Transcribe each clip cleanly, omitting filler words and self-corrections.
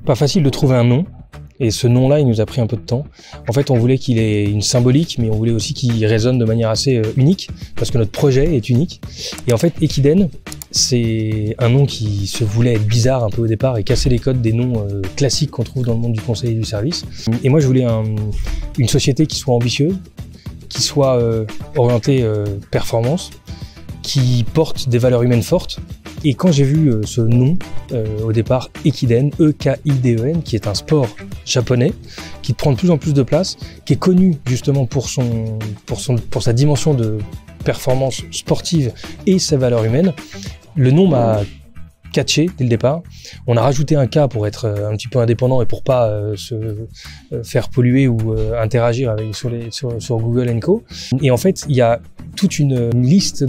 Pas facile de trouver un nom. Et ce nom-là, il nous a pris un peu de temps. En fait, on voulait qu'il ait une symbolique, mais on voulait aussi qu'il résonne de manière assez unique, parce que notre projet est unique. Et en fait, Equiden, c'est un nom qui se voulait être bizarre un peu au départ et casser les codes des noms classiques qu'on trouve dans le monde du conseil et du service. Et moi, je voulais une société qui soit ambitieuse, qui soit orientée performance, qui porte des valeurs humaines fortes. Et quand j'ai vu ce nom, au départ, Equiden, E-K-I-D-E-N, qui est un sport japonais, qui prend de plus en plus de place, qui est connu justement pour sa dimension de performance sportive et ses valeurs humaines, le nom m'a catché dès le départ. On a rajouté un K pour être un petit peu indépendant et pour pas se faire polluer ou interagir avec, sur Google & Co. Et en fait, il y a toute une liste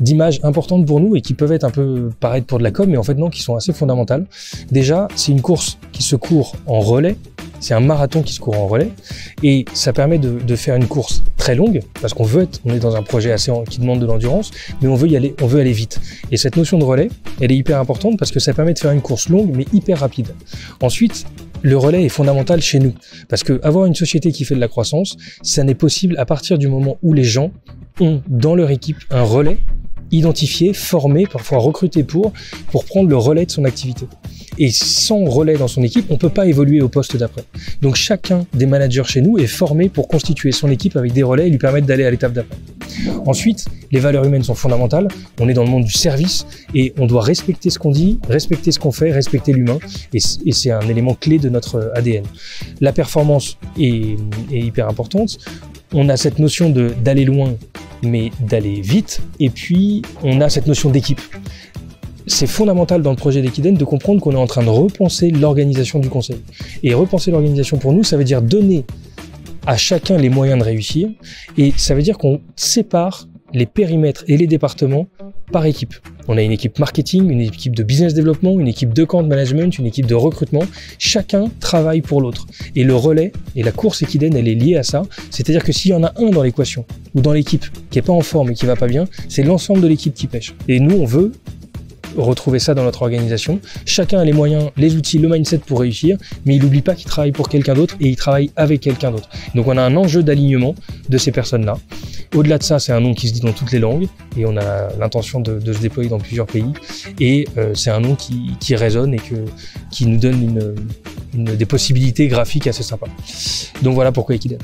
d'images importantes pour nous et qui peuvent être un peu paraître pour de la com, mais en fait non, qui sont assez fondamentales. Déjà, c'est une course qui se court en relais. C'est un marathon qui se court en relais et ça permet de faire une course très longue parce qu'on est dans un projet qui demande de l'endurance, mais on veut aller vite. Et cette notion de relais, elle est hyper importante parce que ça permet de faire une course longue mais hyper rapide. Ensuite, le relais est fondamental chez nous parce que avoir une société qui fait de la croissance, ça n'est possible à partir du moment où les gens ont dans leur équipe un relais identifié, formé, parfois recruté pour prendre le relais de son activité. Et sans relais dans son équipe, on ne peut pas évoluer au poste d'après. Donc chacun des managers chez nous est formé pour constituer son équipe avec des relais et lui permettre d'aller à l'étape d'après. Ensuite, les valeurs humaines sont fondamentales. On est dans le monde du service et on doit respecter ce qu'on dit, respecter ce qu'on fait, respecter l'humain. Et c'est un élément clé de notre ADN. La performance est hyper importante. On a cette notion d'aller loin, mais d'aller vite. Et puis, on a cette notion d'équipe. C'est fondamental dans le projet d'Equiden de comprendre qu'on est en train de repenser l'organisation du conseil. Et repenser l'organisation pour nous, ça veut dire donner à chacun les moyens de réussir. Et ça veut dire qu'on sépare les périmètres et les départements par équipe. On a une équipe marketing, une équipe de business développement, une équipe de compte management, une équipe de recrutement. Chacun travaille pour l'autre. Et le relais et la course Equiden, elle est liée à ça. C'est-à-dire que s'il y en a un dans l'équation ou dans l'équipe qui est pas en forme et qui va pas bien, c'est l'ensemble de l'équipe qui pêche. Et nous, on veut retrouver ça dans notre organisation. Chacun a les moyens, les outils, le mindset pour réussir, mais il n'oublie pas qu'il travaille pour quelqu'un d'autre et il travaille avec quelqu'un d'autre. Donc on a un enjeu d'alignement de ces personnes-là. Au-delà de ça, c'est un nom qui se dit dans toutes les langues et on a l'intention de se déployer dans plusieurs pays. Et c'est un nom qui résonne et qui nous donne des possibilités graphiques assez sympas. Donc voilà pourquoi Equiden.